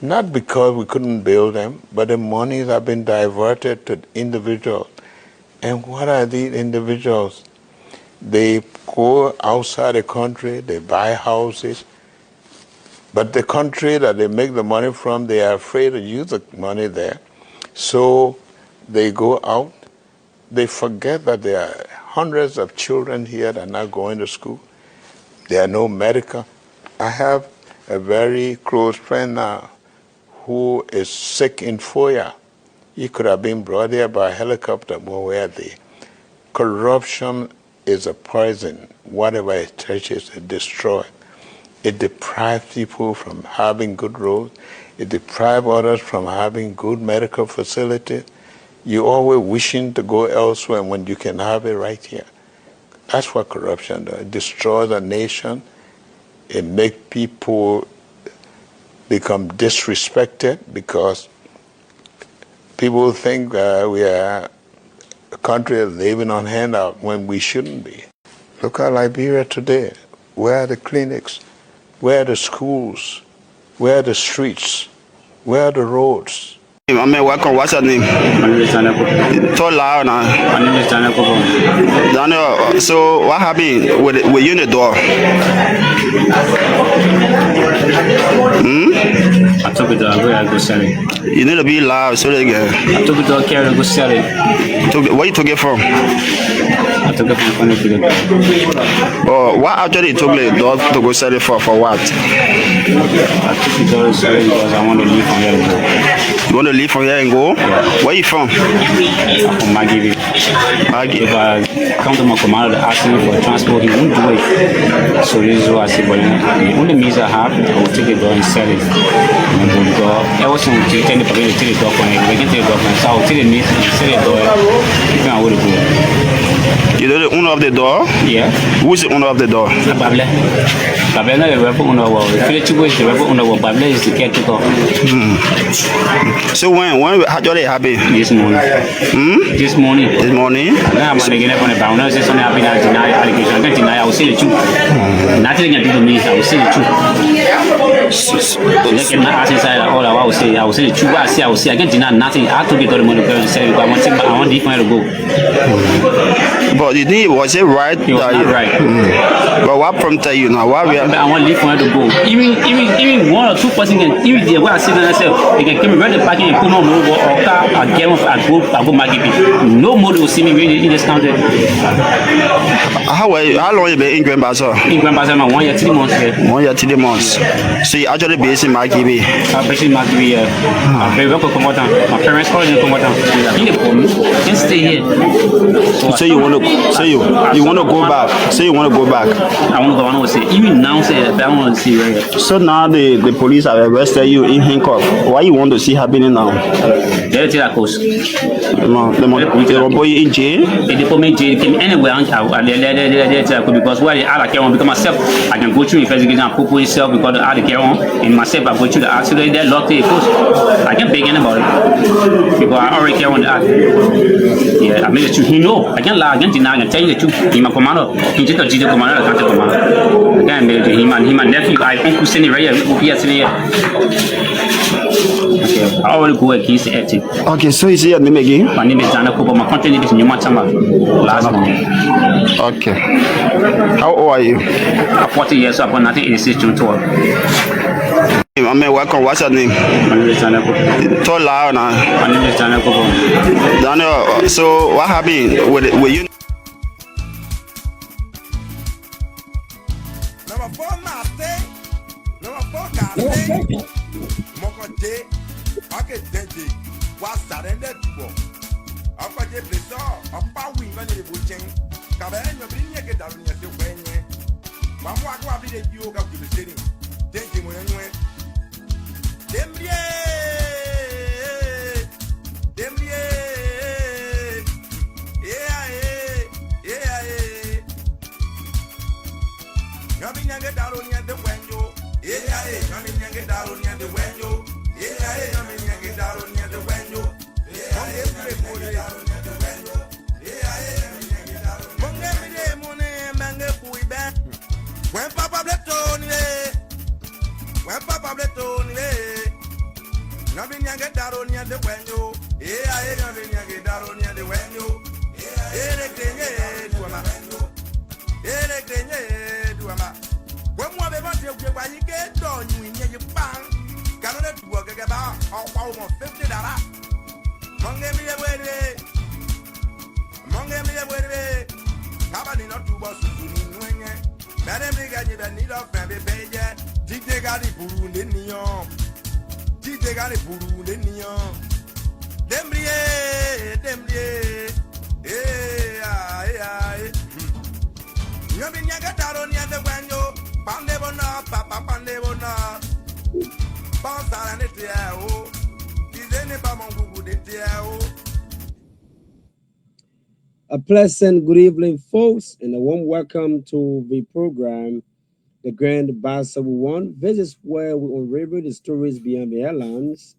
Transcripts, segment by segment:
Not because we couldn't build them, but the monies have been diverted to individuals. And what are these individuals? They go outside the country, they buy houses, but the country that they make the money from, they are afraid to use the money there. So they go out, they forget that there are hundreds of children here that are not going to school. There are no medical. I have a very close friend now who is sick in Foya. He could have been brought here by helicopter, but where they? Corruption is a poison. Whatever it touches, it destroys. It deprives people from having good roads. It deprives others from having good medical facilities. You're always wishing to go elsewhere when you can have it right here. That's what corruption does. It destroys a nation. It makes people become disrespected because people think we are a country living on handout when we shouldn't be. Look at Liberia today. Where are the clinics? Where are the schools? Where are the streets? Where are the roads? I mean, welcome. What's your name? My name is Daniel. Talk loud now. My name is Daniel. Daniel, so what happened with you in the door? I took it to I go sell it. You need to be loud so they get. I took it to a carrier to go sell it. Where you took it from? I took it from Funny Figure. Oh, what actually took the door to go sell it for what? I took it to sell it because I want to leave from here and go. You want to leave from here and go? Yeah. Where you from? I'm from Maggie. If I come to my commander to ask him for transport, he won't do it. So this is what I say, but the only means I have, I will take the door and sell it. And go door. I was going to tell the people to take the door from it. They can take the door from it. So I will take the means and sell the door. Then I will go. You know the owner of the door? Yeah. Who is the owner of the door? Babla. Babla is the rapper owner. If you is the rapper owner, Babla is the caretaker. So when actually happened? This morning. This morning. This morning? I'm going to get up on the bound. Say something happened. I deny allegation. I can't deny. I will say the truth. Nothing can do to me. I will say the truth. They cannot ask inside all I will say. I will say the truth. What I will say. I can't deny nothing. I have to get all the money to sell it. I want to leave to go. But you think was it right? It was not right. But what prompted you now? Why we are? I want to leave for her to go. Even one or two person can. Even the way I see myself, they can come rent the parking and put on more or car. I get off. I go Maggie. No more will see me in this country. How long you been in Grand BASSA? In Grand BASSA, 1 year 3 months here. 1 year 3 months. So you actually based in Maggie. I'm based in Maggie. I'm very welcome. My parents call me come. Just stay here. So you want to? So you want to go back? Say you want to go back? I want to go. I want to say. Even now, say I don't want to see right here. So now the police have arrested you in handcuff. Why you want to see happening now? They tell that course. They will put you in jail. They put me in jail. Anywhere because why I can't because myself I can go through investigation and put myself because I can't on and myself I go through the accident. They locked the course. I can't beg anybody because I already care on the act. Yeah, I made it to him. No, I can't lie. I can't deny. I can tell you the truth. He's my commander. He's just a GD commander. I can't tell commander. I can't make it to him and my nephew. I uncle sitting right here. He is sitting here. Okay, I already go against the ethic. Okay, so is your name again? My name is Daniel Kobo. My country name is Nyumatama. Last name. Okay. How old are you? 40 years old. 1986 June 12. I mean, welcome. What's your name? My name is Daniel. Talk loud now. My name is Daniel Kobo. Daniel, so what happened with you? Number 4 Master. Number 4 Master. Mokote. Okay, Dente. Was surrendered for. After the place, a power wing on the bushing. Cabin, you bring your down your way. Mamma, go up to the yoga to the city. Thank you when you went. Dembrie. Coming and get down on the window. Yeah, coming and get down on the window. Yeah, coming and get down on the window. When Papa Bletoni, Nyabinyanga Daronia de Wenyo, Ea Nyabinyanga Daronia de Wenyo, Ere Grenye, Duama, Ere Grenye, Duama. When one of us why you get done, you in your pan, cannot work about almost $50. Mongemi away, Mongemi away, Cabani not to boss in Madame Bigani, the need of Family Page, Tite got it Puru in Nyon, Tite got it Puru in Nyon, Dembrie, Yamin Yagataro near the Wanyo, Pandebona, Papa Pandebona, Pansaranetiao, is any Bamongu de Tiao. A pleasant good evening, folks, and a warm welcome to the program, The Grand BASSA One. This is where we unravel the stories behind the headlines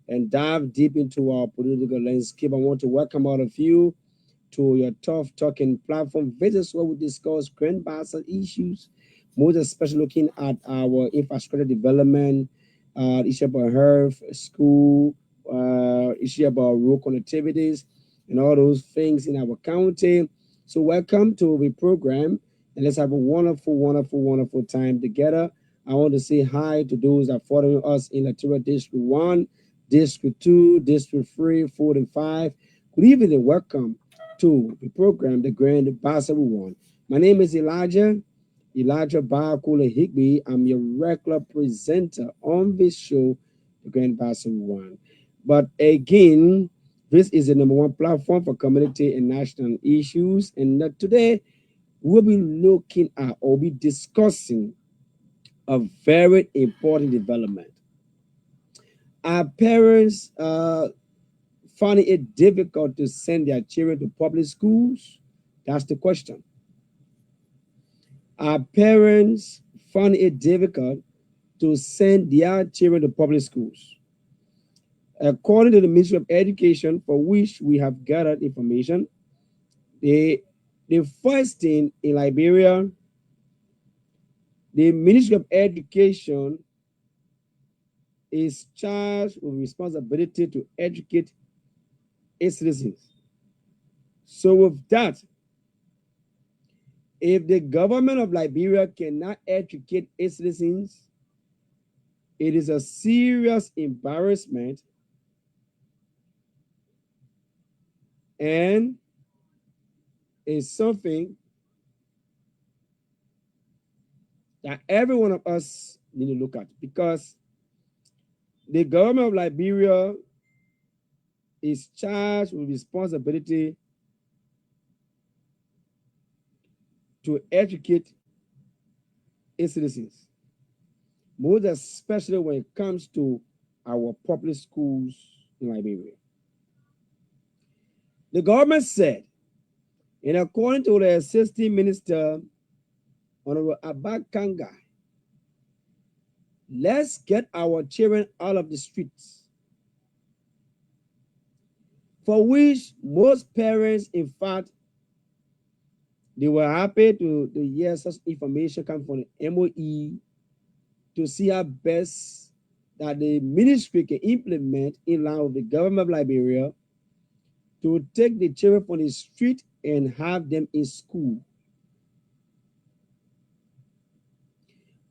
and dive deep into our political landscape. I want to welcome all of you to your tough talking platform. This is where we discuss Grand BASSA issues, most especially looking at our infrastructure development, issue about health, school, issue about road connectivities, and all those things in our county. So welcome to the program, and let's have a wonderful time together. I want to say hi to those that are following us in Latura District 1, District 2, District 3, 4, and 5. Good evening and welcome to the program, The Grand BASSA One. My name is Elijah Bakula HEGBEE. I'm your regular presenter on this show, The Grand BASSA One. But again, this is the #1 platform for community and national issues. And today, we'll be looking at or be discussing a very important development. Our parents finding it difficult to send their children to public schools? That's the question. Our parents find it difficult to send their children to public schools. According to the Ministry of Education, for which we have gathered information, the first thing in Liberia, the Ministry of Education is charged with responsibility to educate its citizens. So with that, if the government of Liberia cannot educate its citizens, it is a serious embarrassment and is something that every one of us need to look at, because the government of Liberia is charged with responsibility to educate its citizens, most especially when it comes to our public schools in Liberia. The government said, and according to the Assistant Minister, Honorable Abakanga, let's get our children out of the streets. For which most parents, in fact, they were happy to hear such information come from the MOE to see how best that the ministry can implement in line with the government of Liberia to take the children from the street and have them in school.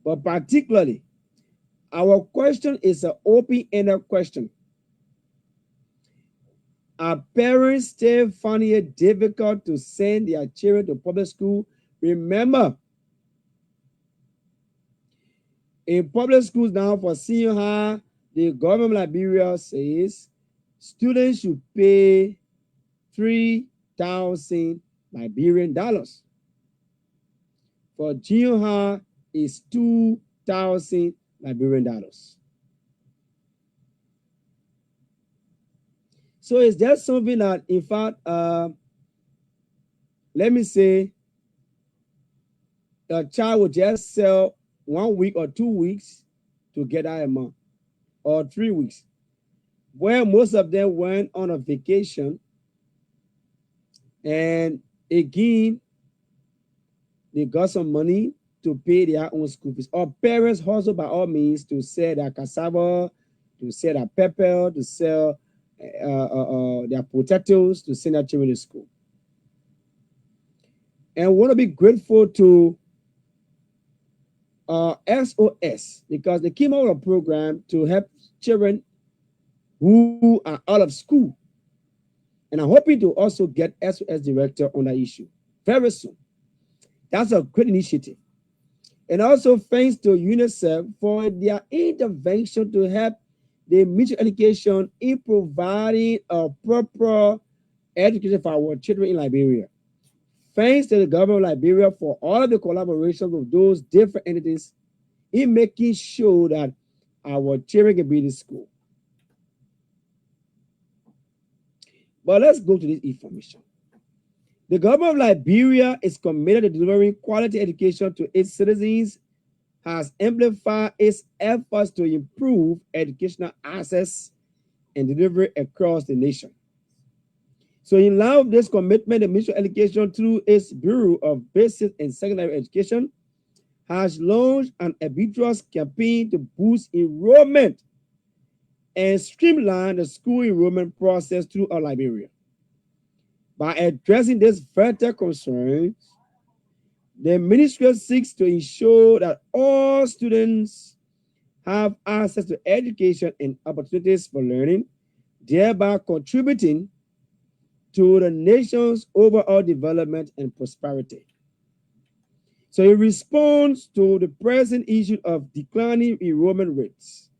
But particularly, our question is an open-ended question. Are parents still finding it difficult to send their children to public school? Remember, in public schools now for senior high, the government of Liberia says students should pay 3,000 Liberian dollars. For junior high, is 2,000 Liberian dollars. So is there something that, in fact, let me say, a child will just sell 1 week or 2 weeks to get that amount, or 3 weeks, where most of them went on a vacation, and again, they got some money to pay their own school fees. Or parents also, by all means, to sell their cassava, to sell their pepper, to sell their potatoes, to send their children to school. And we want to be grateful to SOS because they came out with a program to help children who are out of school. And I'm hoping to also get SOS director on that issue very soon. That's a great initiative. And also thanks to UNICEF for their intervention to help the mutual education in providing a proper education for our children in Liberia. Thanks to the government of Liberia for all of the collaboration with those different entities in making sure that our children can be in school. But let's go to this information. The government of Liberia is committed to delivering quality education to its citizens, has amplified its efforts to improve educational access and delivery across the nation. So in line with this commitment, the Ministry of Education, through its Bureau of Basic and Secondary Education, has launched an ambitious campaign to boost enrollment and streamline the school enrollment process throughout Liberia. By addressing these vital concerns, the ministry seeks to ensure that all students have access to education and opportunities for learning, thereby contributing to the nation's overall development and prosperity. So in response to the present issue of declining enrollment rates,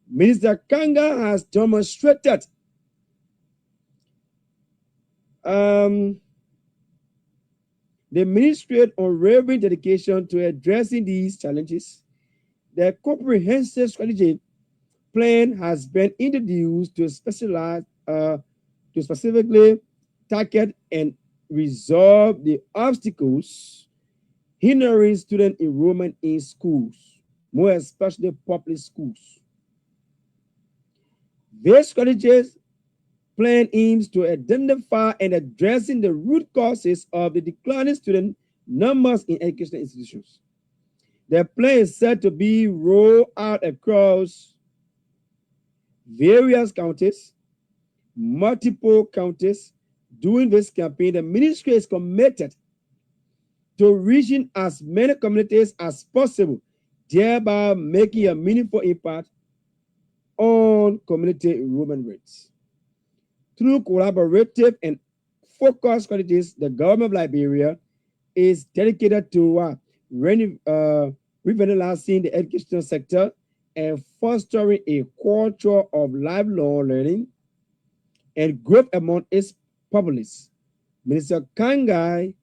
Minister Kanga has demonstrated the ministry's unwavering dedication to addressing these challenges. The comprehensive strategy plan has been introduced to specifically target and resolve the obstacles hindering student enrollment in schools, more especially public schools. This strategy plan aims to identify and addressing the root causes of the declining student numbers in educational institutions. The plan is set to be rolled out across various counties, multiple counties. During this campaign, the ministry is committed to reaching as many communities as possible, thereby making a meaningful impact on community enrollment rates. Through collaborative and focused strategies, the government of Liberia is dedicated to revitalizing the educational sector and fostering a culture of lifelong learning and growth among its populace. Minister Kangai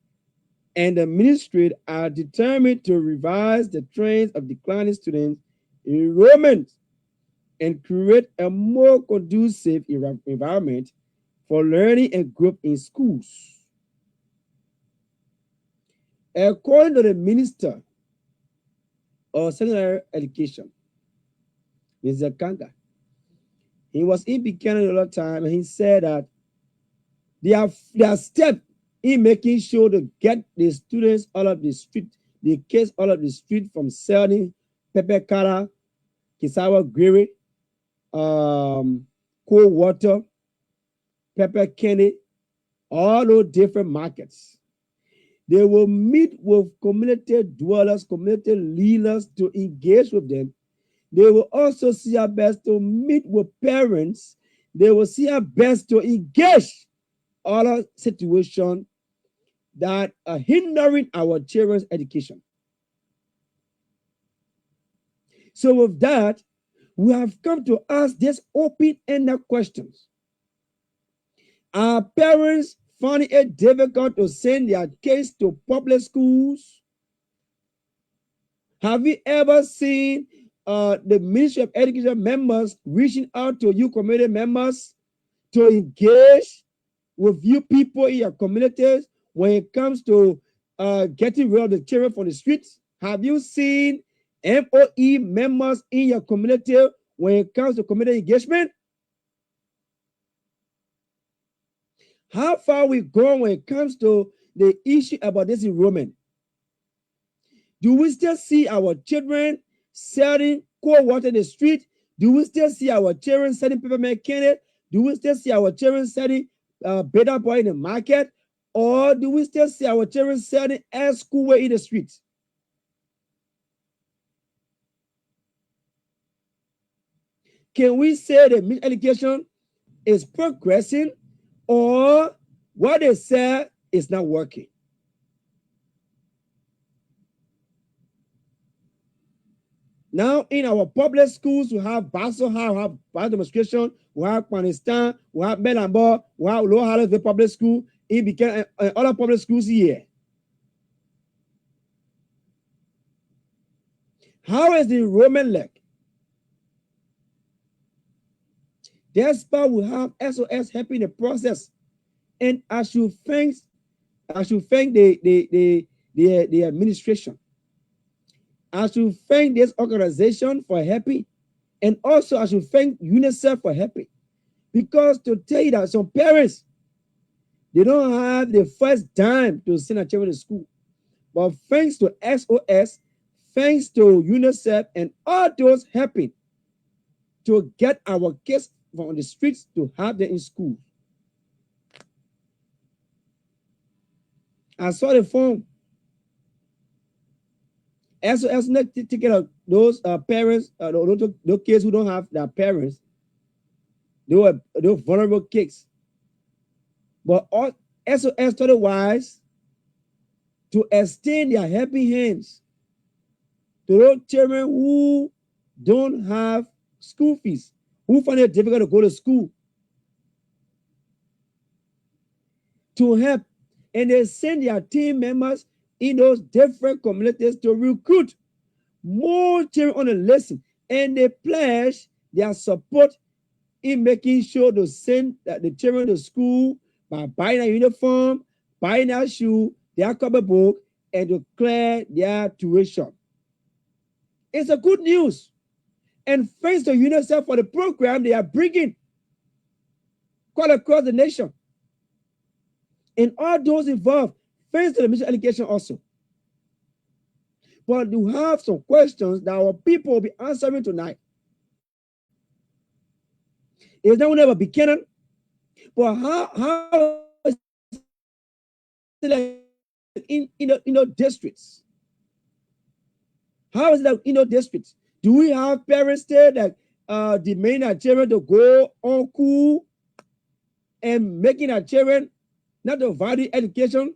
and the ministry are determined to revise the trends of declining student enrollment and create a more conducive environment for learning and growth in schools. According to the Minister of Secondary Education, Mr. Kanga, he was in Buchanan a lot of time, and he said that there are steps in making sure to get the students out of the street, the kids out of the street from selling pepper kara, cassava gravy, cold water, pepper candy, all those different markets. They will meet with community dwellers, community leaders to engage with them. They will also see our best to meet with parents. They will see our best to engage all situations that are hindering our children's education. So with that, we have come to ask these open-ended questions. Are parents finding it difficult to send their kids to public schools? Have you ever seen the Ministry of Education members reaching out to you community members to engage with you people in your communities when it comes to getting rid of the children from the streets? Have you seen MOE members in your community when it comes to community engagement? How far we go when it comes to the issue about this enrollment? Do we still see our children selling cold water in the street Do we still see our children selling peppermint candy? Do we still see our children selling better boy in the market? Or do we still see our children selling air school way in the streets? Can we say that music education is progressing, or what they say is not working? Now, in our public schools, we have BASSA, we have BASSA demonstration, we have Afghanistan, we have Melambo, we have Low Harlesville Public School, it became other public schools here. How is the enrollment like? Despite we have SOS helping the process, and I should thank the administration. I should thank this organization for helping, and also I should thank UNICEF for helping, because to tell you that some parents, they don't have the first dime to send a child to school, but thanks to SOS, thanks to UNICEF and all those helping to get our kids from the streets to have them in school. I saw the phone. SOS not taking out those parents, those kids who don't have their parents. They were vulnerable kids. But all SOS thought it wise to extend their helping hands to those children who don't have school fees, who find it difficult to go to school, to help. And they send their team members in those different communities to recruit more children on the lesson. And they pledge their support in making sure to send the children to school by buying a uniform, buying their shoe, their copybook, and to clear their tuition. It's a good news. And thanks to UNICEF for the program they are bringing quite across the nation. And all those involved, thanks to the mission education also. But we have some questions that our people will be answering tonight. Is that we never beginning? But how is it like in districts? How is it like in those districts? Do we have parents there that demand our children to go on school and making our children not to value education?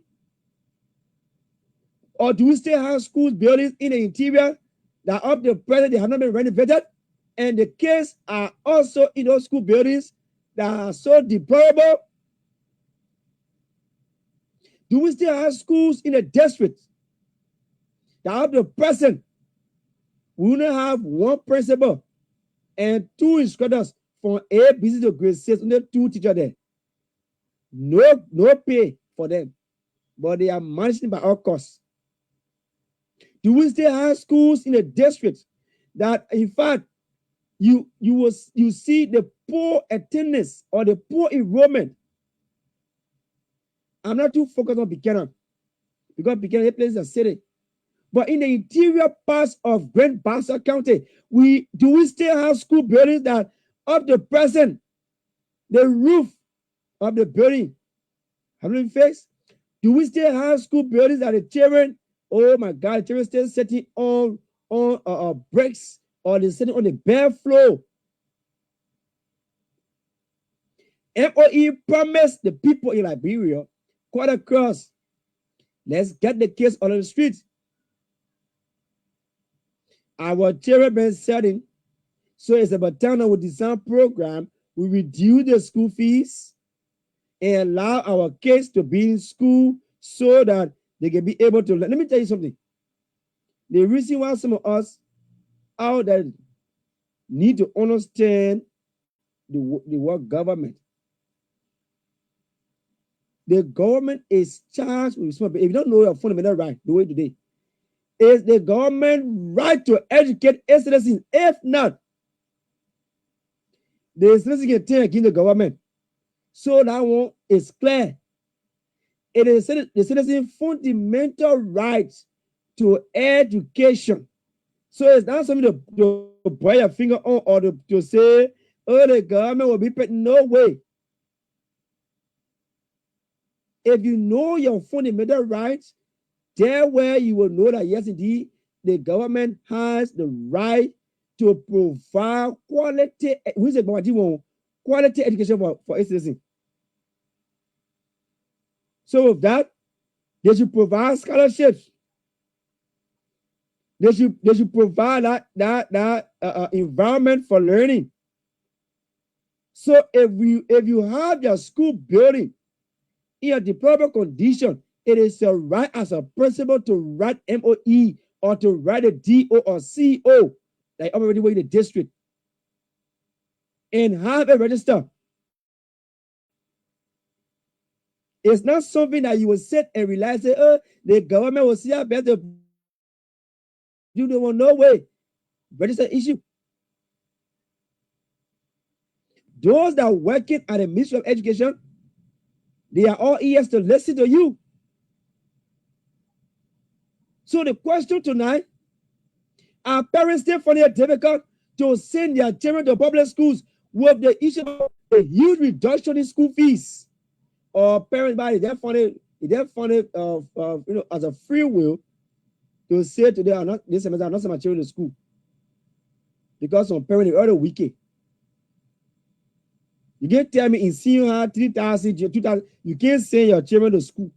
Or do we still have schools buildings in the interior that up to present they have not been renovated? And the kids are also in those school buildings that are so deplorable? Do we still have schools in the district that up to present we only have one principal and two instructors from A, B, C to grade 6, only two teachers there? No pay for them, but they are managing by all costs. Do we still have schools in the district that, in fact, you see the poor attendance or the poor enrollment? I'm not too focused on Buchanan because Buchanan place is a city. But in the interior parts of Grand Bassa County, do we still have school buildings that up to present the roof of the building have been fixed? Do we still have school buildings that the children, oh my God, the children still sitting on bricks, or they're sitting on the bare floor? MOE promised the people in Liberia quite across, let's get the kids on the streets. Our children been setting, so it's about time that we design program, we reduce the school fees and allow our kids to be in school so that they can be able to learn. Let me tell you something. The reason why some of us out there need to understand the word government. The government is charged with responsibility. If you don't know your fundamental right, the way today, is the government right to educate its citizens. If not, the citizens can take against the government. So that one is clear. It is the citizen's fundamental rights to education. So it's not something to point your finger on or to say, oh, the government will be paid. No way. If you know your fundamental rights, there where you will know that yes, indeed, the government has the right to provide quality, quality education for its citizens. So with that, they should provide scholarships. They should provide that environment for learning. So if you have your school building in a deplorable condition, it is your right as a principal to write MOE or to write a DO or CO that already in the district and have a register. It's not something that you will sit and realize that the government will see how better you don't want no way. Register issue. Those that are working at the Ministry of Education, they are all ears to listen to you. So the question tonight, are parents still finding it difficult to send their children to public schools with the issue of a huge reduction in school fees? Or parents by they find it as a free will to say today I'm not this semester I'm not sending my children to school because some parents are wicked. You can't tell me in senior 3,000, 2,000, you can't send your children to school.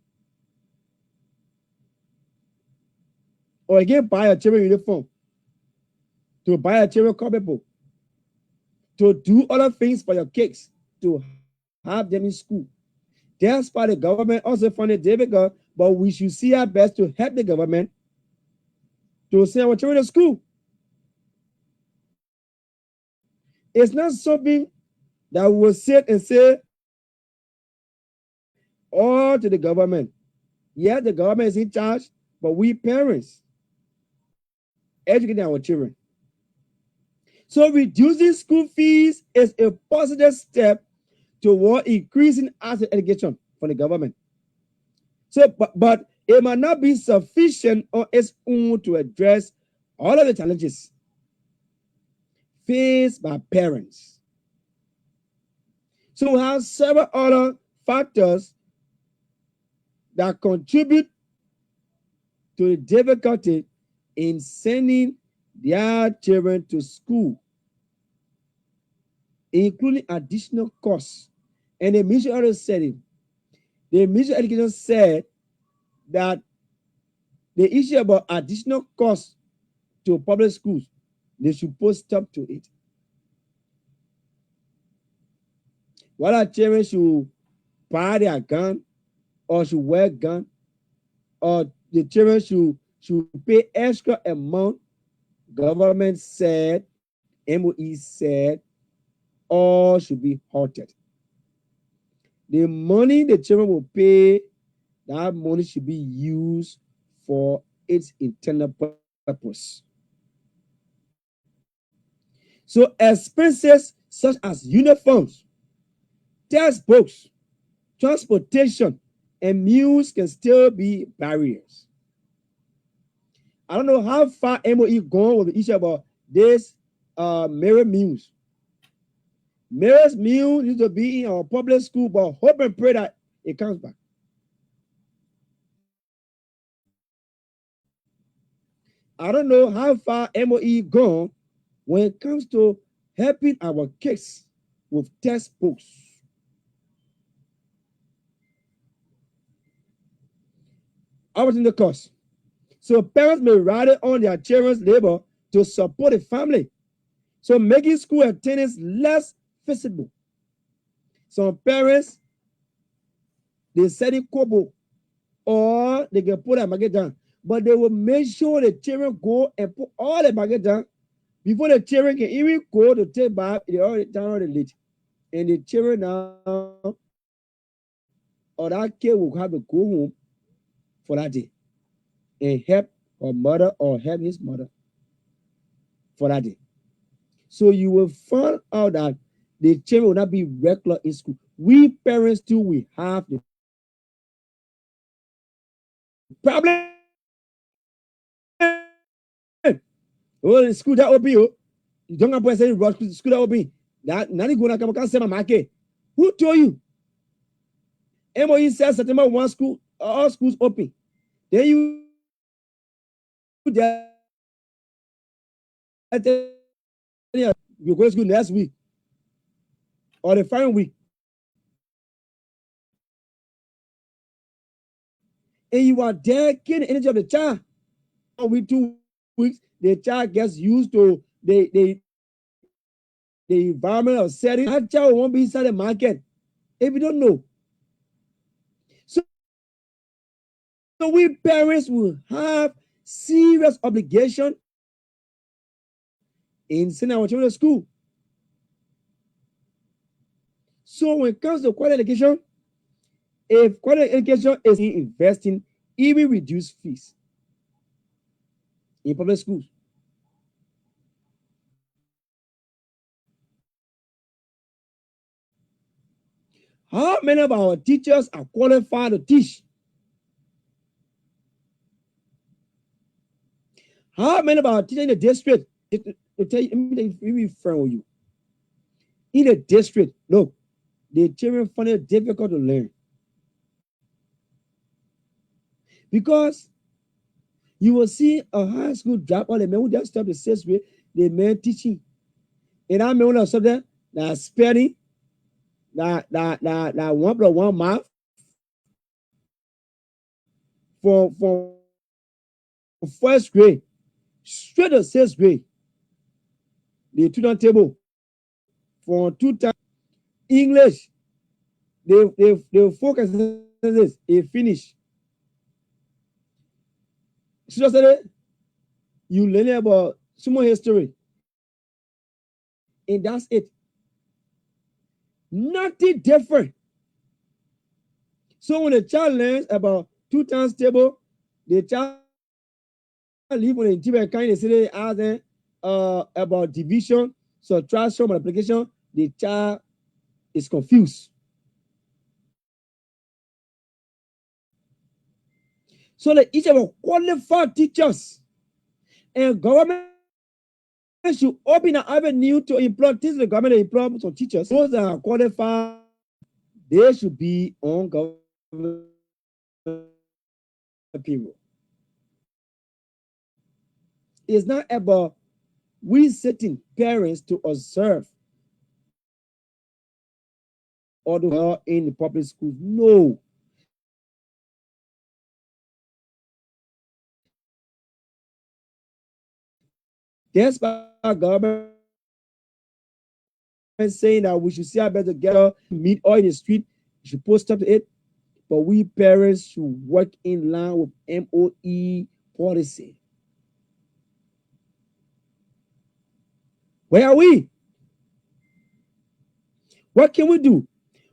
Or you can't buy a children uniform, to buy a children copy book, to do other things for your kids, to have them in school. That's why the government also funded difficult, but we should see our best to help the government to send our children to school. It's not something that we will sit and say all to the government. Yeah, the government is in charge, but we parents educating our children. So reducing school fees is a positive step toward increasing access to education for the government. So, but it might not be sufficient on its own to address all of the challenges faced by parents. So we have several other factors that contribute to the difficulty in sending their children to school, including additional costs. And the Ministry of Education said that the issue about additional costs to public schools, they should put stop to it. Whether children should buy their gun or should wear gun, or the children should pay extra amount, government said, MOE said, all should be halted. The money the children will pay, that money should be used for its intended purpose. So expenses such as uniforms, textbooks, transportation, and meals can still be barriers. I don't know how far MOE gone with the issue about this mirror meals. Mirror's meal needs to be in our public school, but hope and pray that it comes back. I don't know how far MOE gone when it comes to helping our kids with textbooks. How much in the cost? So parents may rely on their children's labor to support the family. So making school attendance less feasible. Some parents, they send it kobo or they can put a market down, but they will make sure the children go and put all the market down before the children can even go to take bath. They already down already late. And the children now, or that kid will have to go home for that day and help her mother or help his mother for that day. So you will find out that the children will not be regular in school. We parents too, we have the problem Oh, the school that open, you don't have to say school that open. That nani gonna come and say my market. Who told you? MOE says September 1 school, all schools open. Then you go to school next week or the following week. And you are there getting the energy of the child. 1 week, 2 weeks, the child gets used to the environment or setting. That child won't be inside the market if you don't know. So we parents will have serious obligation in sending our children to school. So when it comes to quality education, if quality education is investing, even reduce fees in public schools. How many of our teachers are qualified to teach? How many of our teachers in the district? Let me friend with you. In the district, look, the children find it difficult to learn. Because you will see a high school dropout, the man who just stopped the 6th grade, the man teaching. And I mean, one subject that spelling, that 1 plus 1 math for 1st grade, straight to 6th grade. The tutor table for 2 times English. They focus on this. They finish. So yesterday, you learn about small history, and that's it. Nothing different. So when the child learns about 2 times table, the child live on the interior kind of say ask them about division, subtraction, multiplication. The child is confused. So that each of our qualified teachers and government should open an avenue to employ teachers. The government employ some teachers. Those that are qualified, they should be on government people. It's not about we sitting parents to observe or the in the public schools. No. That's why government saying that we should see our better together, meet all in the street, you should post up to it. But we parents should work in line with MOE policy. Where are we? What can we do?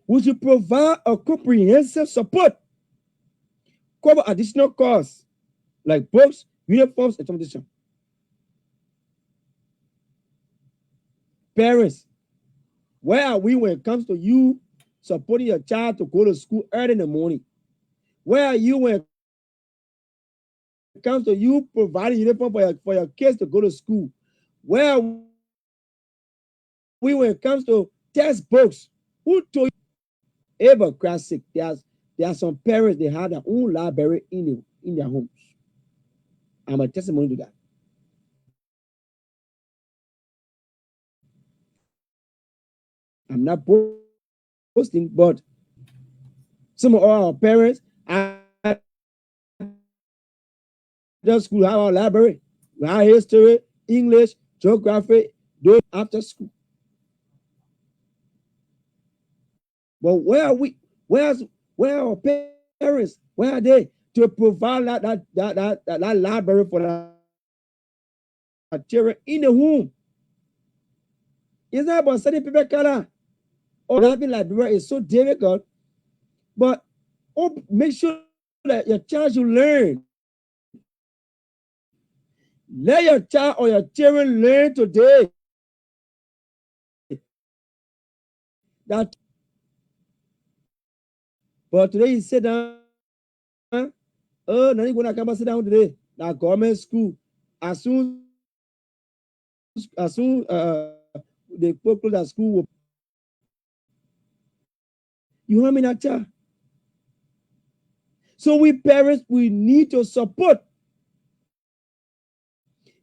We should provide a comprehensive support, cover additional costs like books, uniforms, and transportation. Parents, where are we when it comes to you supporting your child to go to school early in the morning? Where are you when it comes to you providing uniform for your kids to go to school? Where are we when it comes to textbooks? Who told you? Ever classic? There are some parents, they have their own library in their homes. I'm a testimony to that. I'm not boasting, but some of our parents at the school have our library. We have history, English, geography, those after school. But where are we? Where are our parents? Where are they to provide that library for the children in the home? It's not about sending people color or having library is so difficult, but make sure that your child should learn. Let your child or your children learn today that. But today you sit down, oh, now you're gonna come and sit down today. Now government school, as soon they close at school, you harming that child. So we parents, we need to support.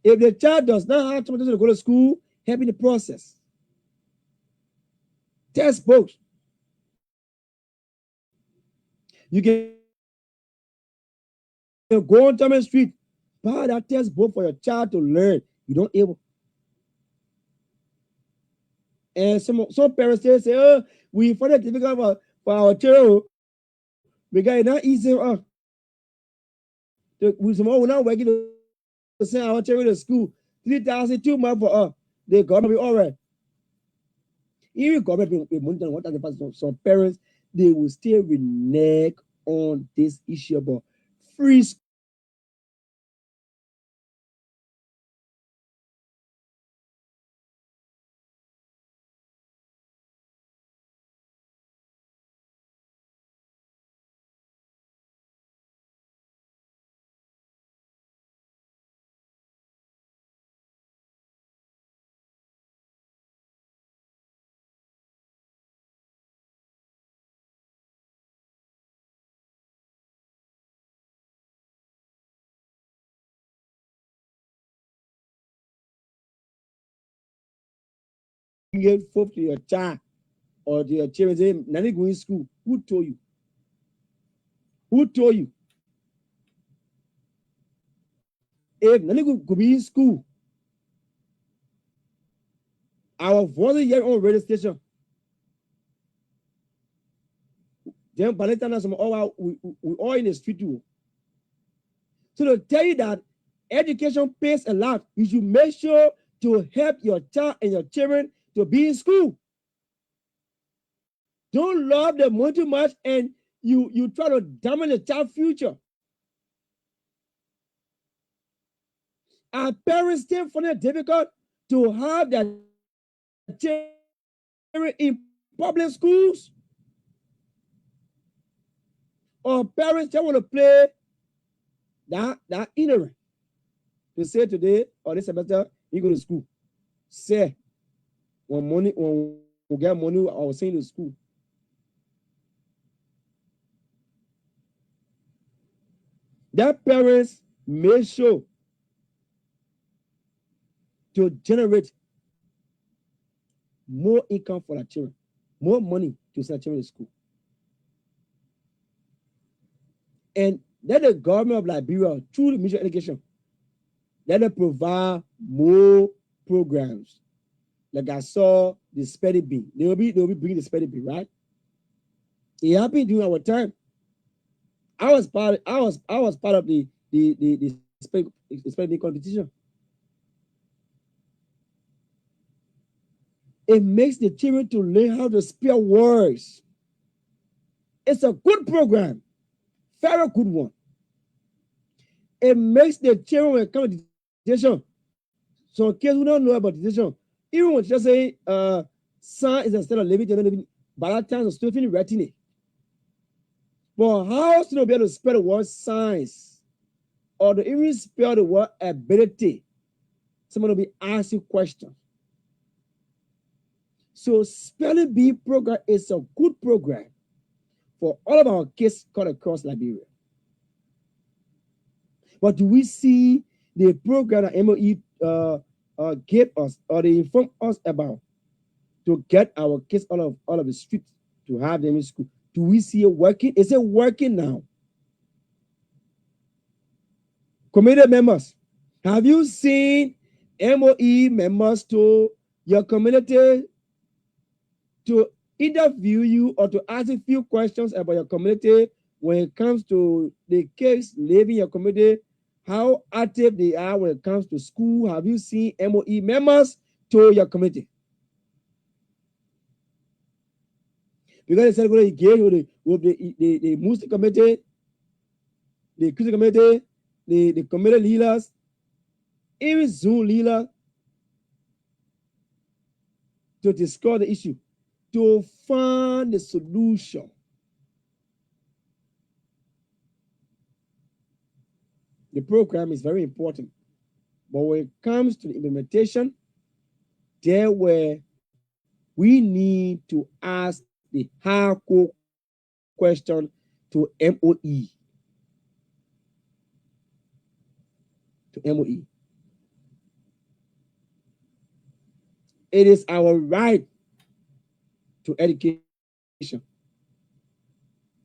If the child does not have to go to school, help in the process. Textbooks. You can go on Thomas Street, buy that textbook for your child to learn. You don't able. And some parents say, oh, we find it difficult for our child. We got it not easy. We we're not working to send our children to school. 3,000 2 months for us. The government be all right. Even government be monitoring what the some parents, they will still renege on this issue about free school. Get hope to your child or to your children say, Nani going to school. Who told you? Who told you? If Nani could be in school, our voice here on radio station. Then by the time we all in the street too. So to tell you that education pays a lot, you should make sure to help your child and your children to be in school. Don't love the money too much and you try to damage the child's future. Our parents still find it difficult to have their children in public schools. Or parents just want to play that ignorant. To say today or this semester, you go to school. Say, when we get money, I was saying to school. That parents make sure to generate more income for their children, more money to send children to school. And let the government of Liberia, through the Ministry of Education, let them provide more programs. Like I saw the SEPT. They will be bringing the SEPT, right? It happened during our time. I was part of the SEPT competition. It makes the children to learn how to spell words. It's a good program, very good one. It makes the children when it comes to decision. Some kids who don't know about decision, even when just say son is instead of living, by that time, still feeling writing it. But how to be able to spell the word science or to even spell the word ability? Someone will be asking questions. So spelling bee program is a good program for all of our kids cut across Liberia. But do we see the program that MOE gave us or they inform us about to get our kids all of the streets to have them in school? Do we see it working? Is it working now? Committee members, have you seen MOE members to your community to interview you or to ask a few questions about your community when it comes to the kids living in your community, how active they are when it comes to school? Have you seen MOE members to your community? Because they said going to engage with the Muslim committee, the Christian committee, the committee leaders, even Zoom leaders, to discuss the issue, to find the solution. The program is very important, but when it comes to the implementation, there where we need to ask the hardcore question to MOE. To MOE. It is our right to education.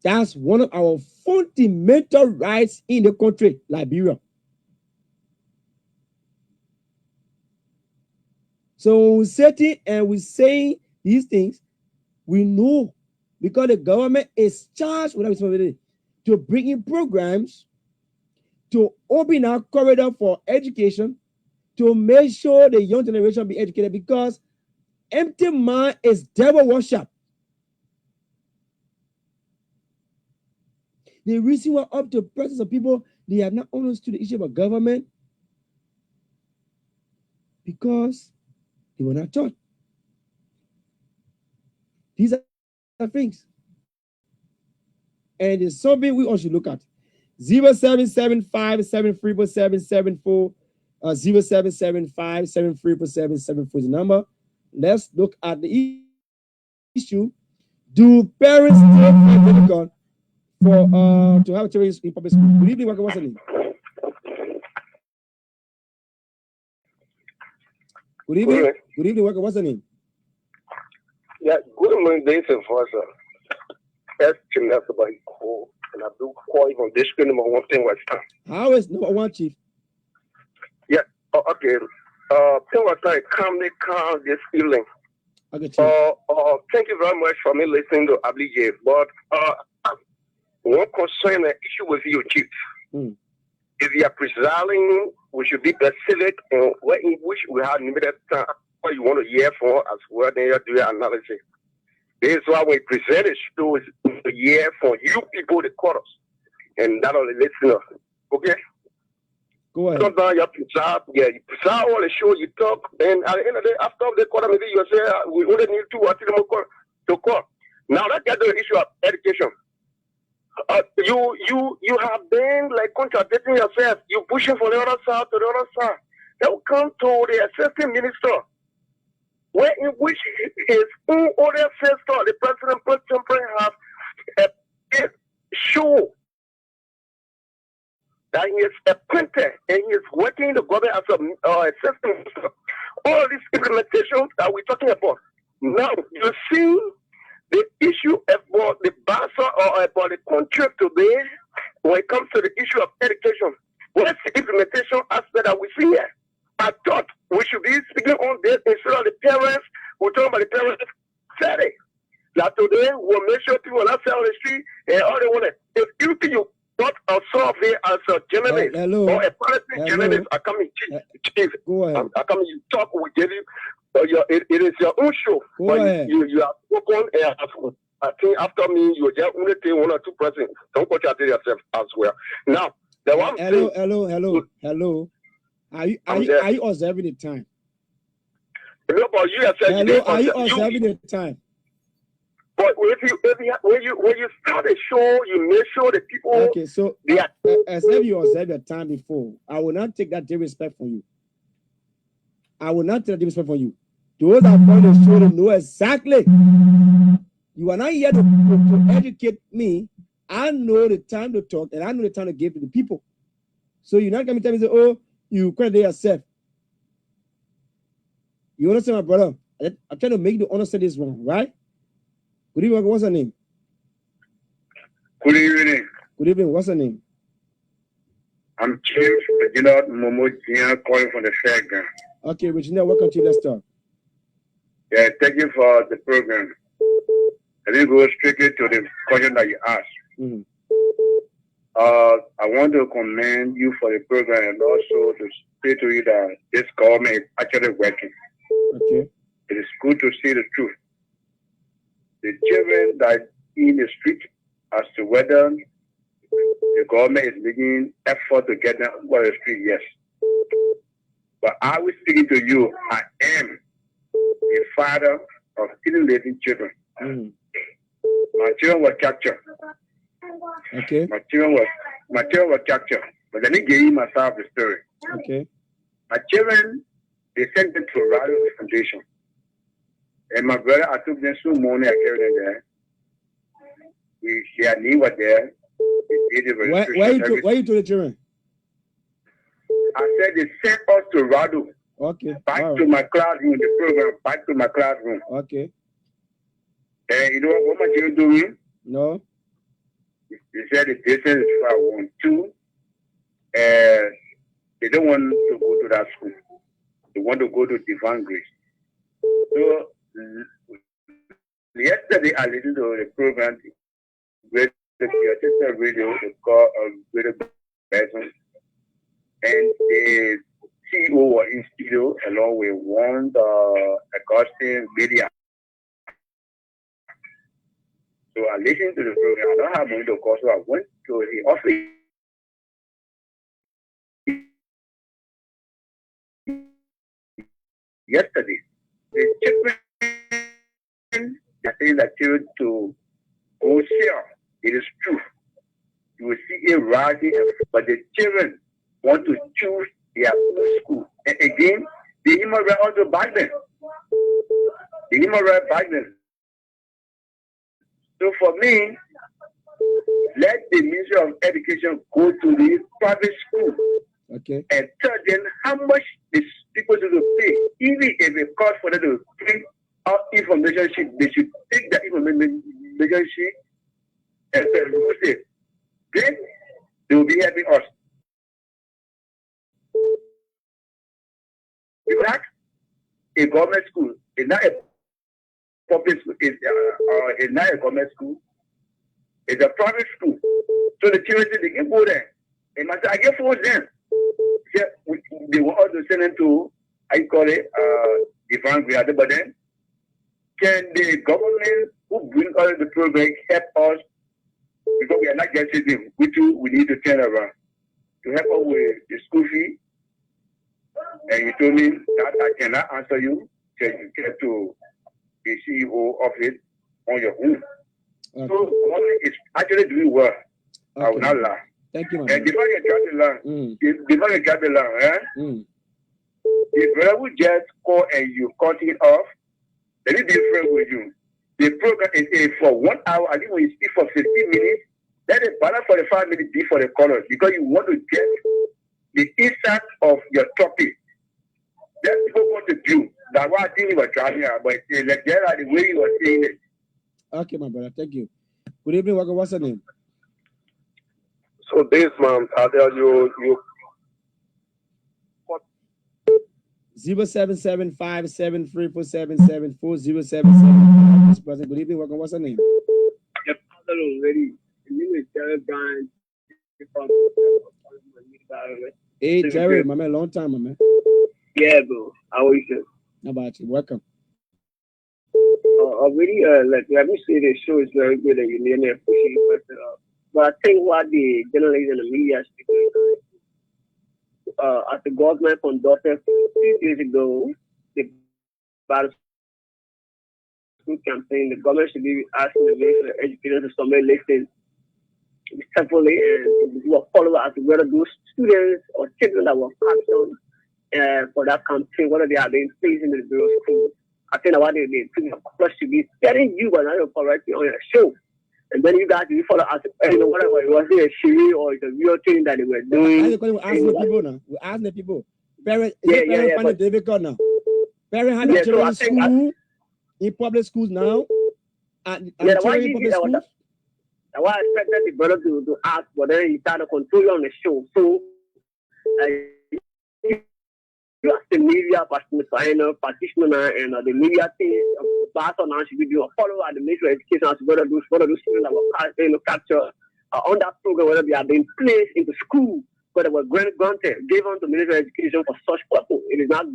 That's one of our fundamental rights in the country, Liberia. So when we sit and we say these things, we know because the government is charged with responsibility to bring in programs, to open our corridor for education, to make sure the young generation be educated, because empty mind is devil worship. The reason why up to presence of people, they have not understood the issue of government because they were not taught. These are things. And it's something we all should look at. 0775-734774, 0775-734774 is the number. Let's look at the issue. Do parents still find difficult for to have children in public school? Good evening, what's the name? Good evening. Good evening, what's the name? Yeah, good morning, this is Foster. That's about cool. And I do call even this number one thing was time. How is number one, Chief? Yeah, okay. Thing was like calmly calm this evening. Okay, Chief. Thank you very much for me listening to Ablige. But one concern the issue with you, Chief. If you are presiding, we should be specific in which we have limited time. What you want to hear from as well, then you do your analysis. This is why we present a show to hear from you people, the chorus, and that on the listener. Okay? Go ahead. Sometimes you preside, you preside all the show, you talk, and at the end of the day, after the quarter, maybe you say, we only need 2 or 3 more to call. Now, let's get to the issue of education. You have been like contradicting yourself. You pushing from the other side to the other side. They will come to the assistant minister, where in which his own other sister, the president has show that he is appointed and he is working in the government as an assistant minister. All these implementations that we're talking about. Now, you see the issue about the BASSA or about the contract today when it comes to the issue of education. What's the implementation aspect that we see here? I thought we should be speaking on this instead of the parents. We're talking about the parents Saturday. That today we'll make sure people will not sell on the street and all they want to. If you think you got a survey as a journalist or a policy journalist, I come in chief. Go ahead. I come in, you talk, we give you. It is your own show. Go ahead. You are spoken and I think after me, you just only take 1 or 2 percent. Don't contradict yourself as well. Now, the one hello. Are you observing the time? No, but you have said are you observing the time? But when you start a show, you make sure that people. Okay, so as if you observed the time before, I will not take that disrespect from you. I will not take that disrespect from you. Those that follow the show to know exactly. You are not here to educate me. I know the time to talk and I know the time to give to the people. So you're not going to tell me, say, oh, you credit yourself. You understand, my brother? I'm trying to make you understand this one, right? Good evening. What's her name? Good evening. Good evening. What's her name? I'm Chief Reginald Momo calling from the fairground. Okay, Regina, welcome to Let's Talk. Yeah, thank you for the program. I will go straight to the question that you asked. I want to commend you for the program and also to say to you that this government is actually working. Okay. It is good to see the truth. The children that in the street as to whether the government is making effort to get them on the street, yes. But I was speaking to you, I am a father of 3 living children. My children were captured. Okay. My children were captured. But let me give you myself the story. Okay. My children They sent them to Radio Foundation. And my brother, I took them some money, I carried them there. Their name was there. They did the registration. Where you to the children? I said they sent us to Rado. Okay. Back to my classroom, the program, back to my classroom. Okay. And you know what my children doing? No. They said the distance is far. 1, 2. They don't want to go to that school. They want to go to Divine Grace. So yesterday I listened to the program, the sister radio, the call of radio person, and the CEO was in studio along with one Augustine media. So I listened to the program. I don't have money to call, so I went to the office. Yesterday, the children are saying that children to go share. It is true. You will see a rising, but the children want to choose their own school. And again, the human right also back then. The human right back then. So for me, let the Ministry of Education go to the private school. Okay. And tell them how much these people need to pay. Even if it costs for them to print out information sheet, they should take that information sheet and remove it. Then they will be helping us. Because a government school is not a public school, is not a government school. It's a private school. So the children, they can go there. And I get force them. They want us to send them to, I call it, Divine Grace. But then, can the government who bring all the program help us? Because we are not getting them, which we need to turn around to help us with the school fee. And you told me that I cannot answer you till you get to the CEO office on your own. Okay. So government is actually doing well. Okay. I will not lie. Thank you, and before you drop the line, the brother will just call and you cut it off. Let me be frank with you. The program is for 1 hour. I think when you speak for 15 minutes, let the balance for the 5 minutes be for the colors because you want to get the insight of your topic. That's people want to do. That's why I think you were driving out, but like that, the way you were saying it. Okay, my brother. Thank you. Good evening, Waka. What's your name? So this month, I'll tell you 0775734774077. This person. Good evening, Waka. What's your name? Yep, already. Hey, Jerry, my man, long time, my man. Yeah, bro. How are you? How about you? Welcome. Already, let me say the show is very good and you need to push it, but I think what the journalists and the media is speaking as the government conducted 2 years ago, the BASSA school campaign, the government should be asking the Ministry of Education to submit listings separately and do a follow-up as to whether those students or children that were captured for that campaign, whether they are being placed in the Bureau school. I think what they should be telling you, but not correctly on your show. And then you guys, you follow us, whatever it was, a shiri or it's a real thing that they were doing. We're asking the people now. We're asking the people. Parents, parents find it difficult now. Parents have their children in school, in public schools now. And children in public schools. That's why I expected the brother to ask, but then he started controlling on the show. So, you as the media practitioner and the media team, BASSA now should be doing a follow-up at the Ministry of Education as whether those students that were captured on that program, whether they are being placed into school, whether they were granted, given to the Ministry of Education for such purpose. It is not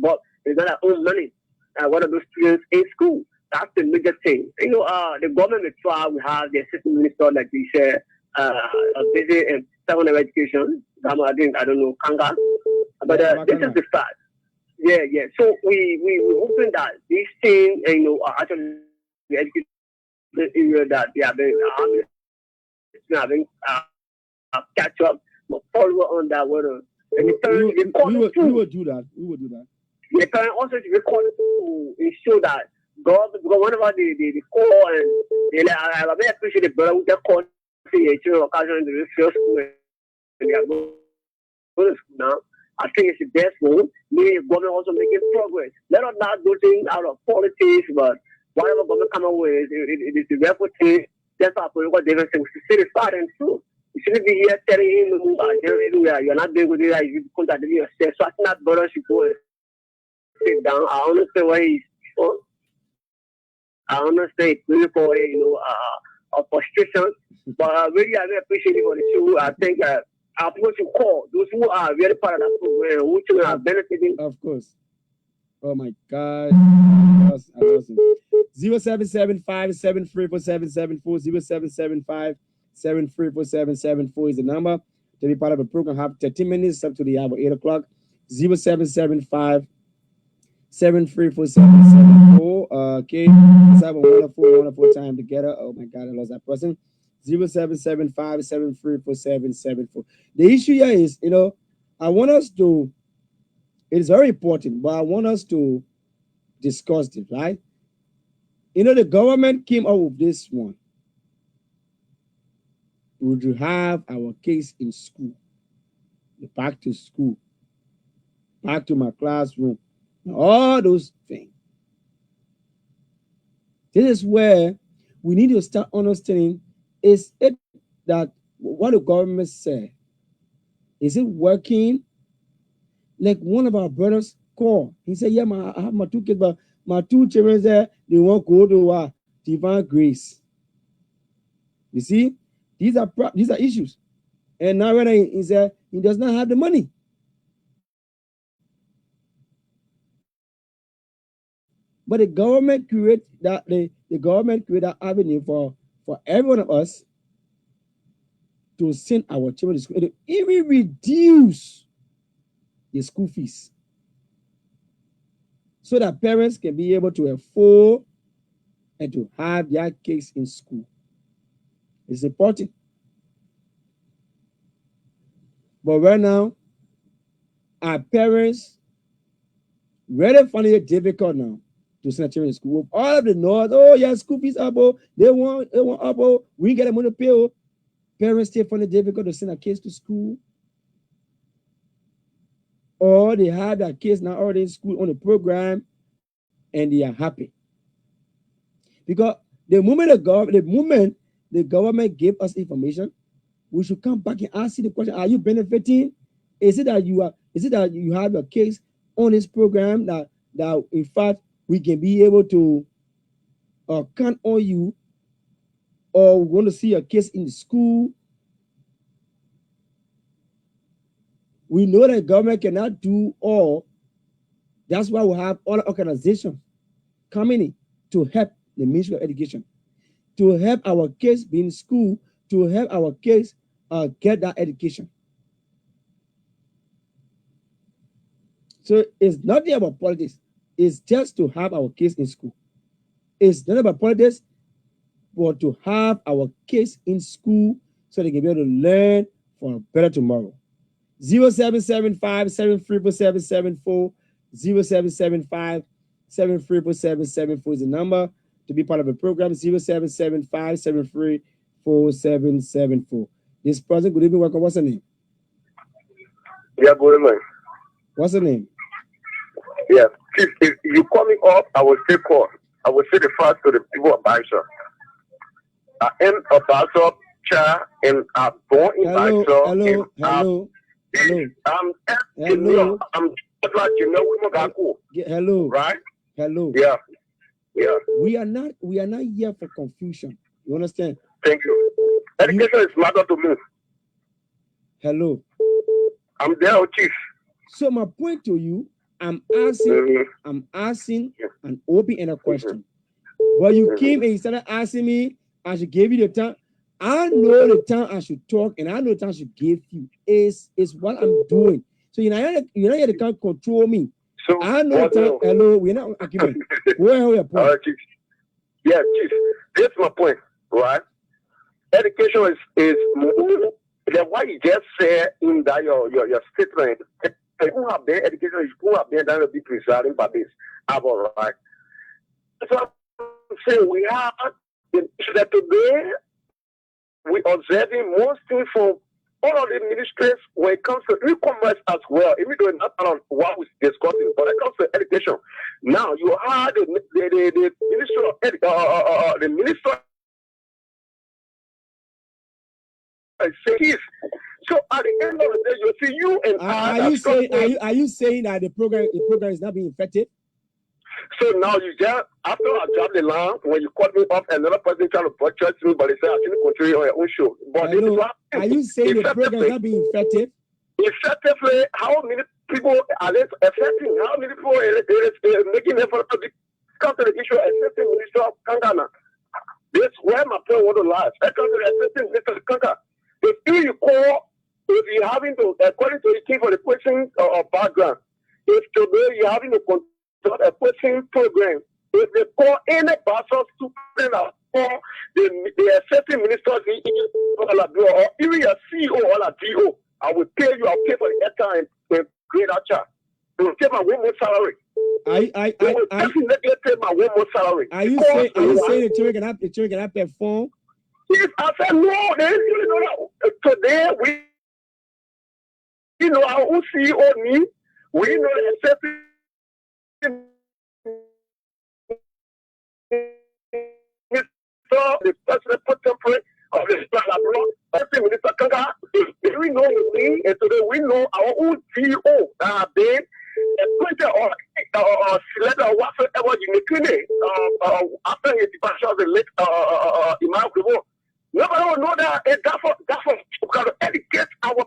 their own money. Whether those students in school, that's the major thing. You know, the government may try. We have the assistant minister, like we said, busy in secondary education. I don't know, Kanga, but this is the fact. Yeah. So we hoping that these things, actually the education area that they have been having catch up, follow on that. We will do that. We will do that. the parent also should be called to ensure that God, because whenever they call and I very appreciate the brother who just called the children occasionally to the first school and they are going to school now. I think it's the best one. Maybe government also making progress. Let us not do things out of politics, but whatever government come up with, it is the reputation. That's how political difference is satisfied and true. You shouldn't be here telling him you're not doing good, you contact yourself. So I think that brother should go and sit down. I understand why he's I understand it's really for a frustration, but really I really appreciate it for the show. I think our people should call those who are very part of that program, who are benefiting. Of course. Oh my God. I lost him. 0775-734-774, 0775-734-774 is the number to be part of the program. Have 13 minutes up to the hour 8 o'clock. 0775-734-774. Okay. Let's have a wonderful time together. Oh my God, I lost that person. 0775-734-774. The issue here is, I want us to, it's very important, but I want us to discuss it, right? The government came up with this one. We would have our case in school, back to school, back to my classroom, all those things. This is where we need to start understanding, is it that what the government said, is it working? Like one of our brothers called, he said, yeah, I have my 2 kids, but my 2 children there, they won't go to divine grace. You see, these are issues. And now when he said he does not have the money. But the government create that avenue for every one of us to send our children to school. It even reduce the school fees, so that parents can be able to afford and to have their kids in school. It's important. But right now, our parents really find it difficult now to send children to school. All of the noise, oh yeah, school fees up, they want up, we get them on the pill. Parents still find it difficult to send their kids to school. Or they have their kids now already in school on the program and they are happy. Because the moment the government gave us information, we should come back and ask you the question, are you benefiting? Is it that you have your kids on this program that in fact we can be able to count on you, or we want to see your kids in the school? We know that government cannot do all. That's why we have all organizations coming in to help the Ministry of Education, to help our kids be in school, to help our kids get that education. So it's nothing about politics. It's just to have our kids in school. It's not about politics, but to have our kids in school so they can be able to learn for a better tomorrow. 0775-734-774, 0775-734-774 is the number to be part of the program. 0775-734-774. This person, good evening, welcome. What's the name? Yeah, good evening. What's the name? Yeah, if you call me up, I will still call. I will say the first to the people of BASSA. I am a BASSA child, and I'm born in BASSA. Hello. I'm just like Hello. Right? Hello. Yeah. We are not here for confusion. You understand? Thank you. Education is matter to me. Hello. I'm there, Chief. So my point to you, I'm asking an open-ended question. But you came and you started asking me, I should give you the time. I know the time I should talk, and I know the time I should give you. Is what I'm doing. So you're not here to control me. So I know the time. Hello, we're not arguing. Where are your point? Chief. Yeah, Chief. This is my point, right? Education is more than what you just said in that your statement. who have their education, who have been done to be presiding by this. All right. So I'm saying we have that today we observing most things from all of the ministries when it comes to e-commerce as well, even though it's not on what we're discussing, but when it comes to education. Now you have the Minister of the Minister so at the end of the day, you see you and are you saying that the program is not being effective? So now you just after I drop the line, when you cut me off, another person trying to purchase me, but they say I shouldn't continue on your own show. But are you saying the program is not being effective? Effectively, how many people are they affecting? How many people are making effort to come to the issue of accepting Minister of Kangana? This where my point want to lie. I come to the accepting Minister Kanga. If you call, if you're having to, according to the king for the question of background, if today you're having to conduct a question program, if they call any BASSA student or the accepting minister or even your CEO or a DO, I will pay you, I'll pay for the airtime and create that chat. They will pay my 1 month salary. They will definitely pay my 1 month salary. Are you saying the children cannot perform? Yes, I said no. They really know that today we know our own CEO me. We know the accepting the president put temporary of the accepting Minister Kanga. We know me, and today we know our own CEO that have been appointed or selected or whatsoever you may after his departure of the late Imam Gribo. Nobody will know that, and that's what we got to educate our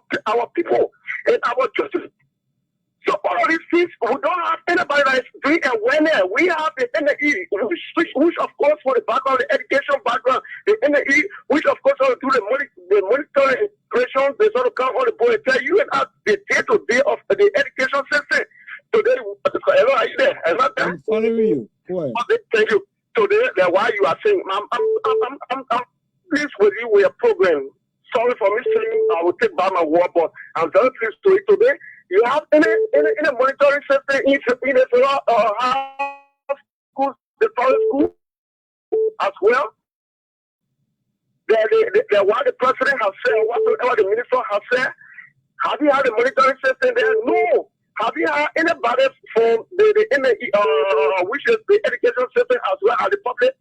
people and our churches. So all of these things, we don't have anybody that is doing awareness. We have the NAE, which of course for the background, the education background, the NAE, which of course will do the monitoring integration, they sort of come on the board and tell you and us the day-to-day of the education system. Today, hello, are you there? I'm following you. Go ahead. Okay, thank you. Today, that's why you are saying, I'm pleased with you with your program. Sorry for me saying I will take back my word, but I'm very pleased to it today. You have any monitoring system in the schools, the private school as well? What the president has said, whatever the minister has said, have you had a monitoring system there? No. Have you had anybody from the which is the education system as well as the public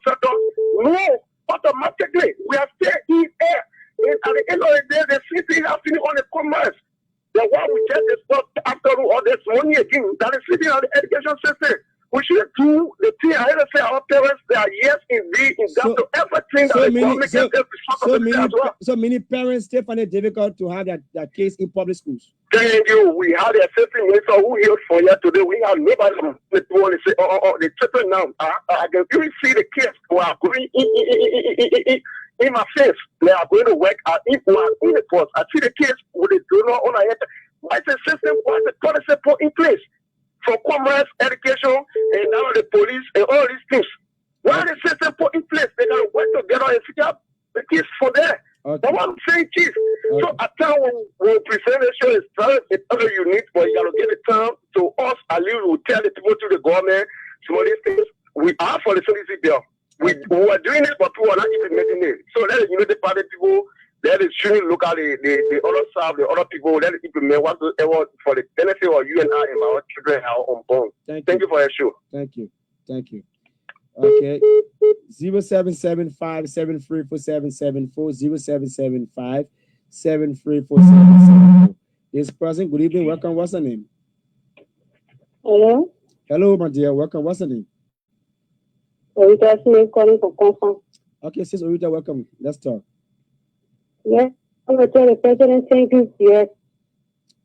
sector? No. Automatically, we are still in air. And at the end of the day, the city has sitting on the commerce. The one we just discussed after all this money again, that is sitting on the education system. We should do the thing. I had to say our parents, they are yes indeed in that to everything that the government can do. So many parents still find it difficult to have that case in public schools. Thank you. We have the assistant minister who healed for you today. We have nobody to want to say, the children now. I can even see the kids who are going in my face. They are going to work at in the post. I see the kids with the donor on their head. Why is the system, why is the policy put in place for commerce, education, and now the police and all these things? Why is the system put in place? They got to work together and figure out the kids for there. Okay. That's what I'm saying, Chief. Okay. So at time when we present the show, it's very unique, but you got to give it time to us. At least we will tell the people to the government, some of these things. We are for the solicitor bill. We are doing it, but people are not implementing it. So let the Unity Party people, let the shouldn't look at the other side, the other people, let it implement whatever for the benefit of you and I and our children are unborn. Thank you for your show. Thank you. Thank you. Okay. 0775-734774, 0775-734774. This person, good evening, welcome. What's the name? Hello. Hello, my dear. Welcome. What's the name? Orita Smith calling for conference. Okay, sis Orita, welcome. Let's talk. Yes, I'm going to tell the president thank you, yes,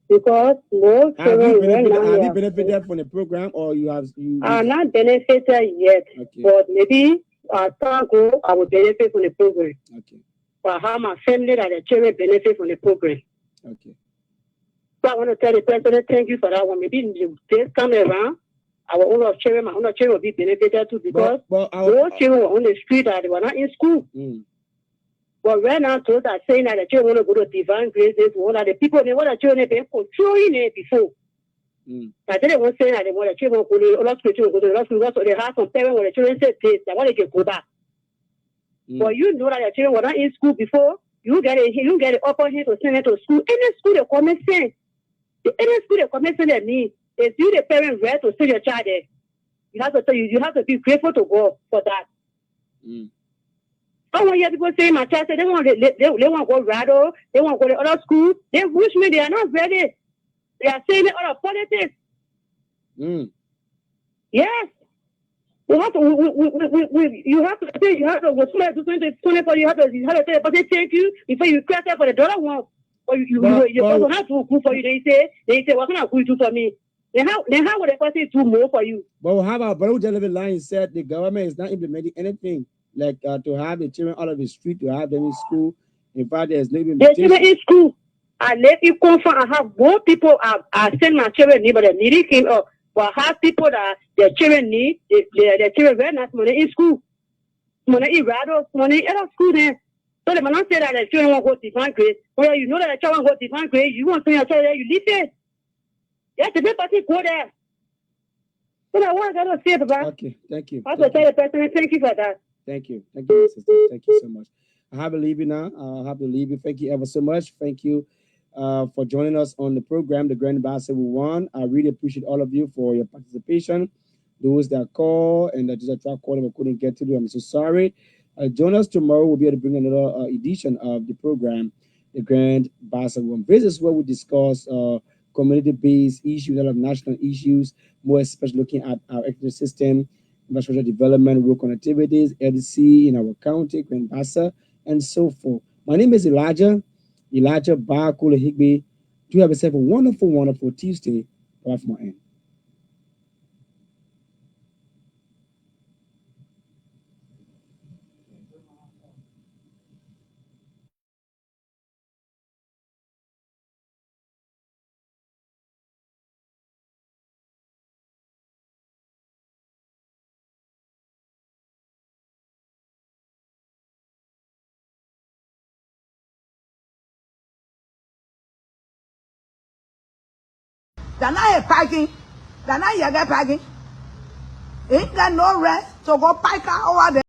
because no children have you benefited from the program, or you have I'm not benefited yet, okay. But maybe as time go, I will benefit from the program. Okay. But how my family and the children benefit from the program. Okay. So I want to tell the president thank you for that one. Maybe this time around, our own children, my own children will be benefited too, because those children were on the street and they were not in school. But right now, those are saying that the children want to go to divine graces. One of the people, they want the children been controlling it before. I didn't want to say that they want the children go to the school, go to the school. So they have some parents when the children say this, they want to go back. But you know that the children were not in school before. You get it upper hand to send it to school. Any school they come and send. Any school they come and send them need. If you the parent ready to send your child there, you have to be grateful to God for that. I want to hear people say my child say they want to go rattle, they want to go to other school. They wish me they are not ready. They are saying it out of politics. Yes. You have to say you have to go to 24, you have to say the person thank you before you crash out for the dollar one. Or you have to cook for you. They say what can I cook do for me? Then how would the person do more for you? But how about Baruch Delivery Line said the government is not implementing anything like to have the children out of the street, to have them in school. In fact, there's no even the children in school. I let you confirm. I have more people. I send my children need, but the needy came up. But I have people that their children need. Their children very nice money in school. Money in radio, money in school there. So they will not say that the children won't go to divine grade. Well, you know that the child won't go to divine grade. You want to send your child there, you leave it. Yes, the people go there. So I want to say about. Okay, thank you. I have to tell the person, thank you for that. Thank you, my sister. Thank you so much. I have to leave you now. I have to leave you. Thank you ever so much. Thank you for joining us on the program, the Grand BASSA One. I really appreciate all of you for your participation. Those that call and that just tried calling but couldn't get to them, I'm so sorry. Join us tomorrow. We'll be able to bring another edition of the program, the Grand BASSA One. This is where we discuss community-based issues, a lot of national issues, more especially looking at our education system, infrastructure development, rural connectivities, LDC in our county, Grand BASSA, and so forth. My name is Elijah Bakula HEGBEE. Do have yourself a wonderful, wonderful Tuesday. Bye from my end. They're not parking. They're not parking. Ain't got no rest to go park over there.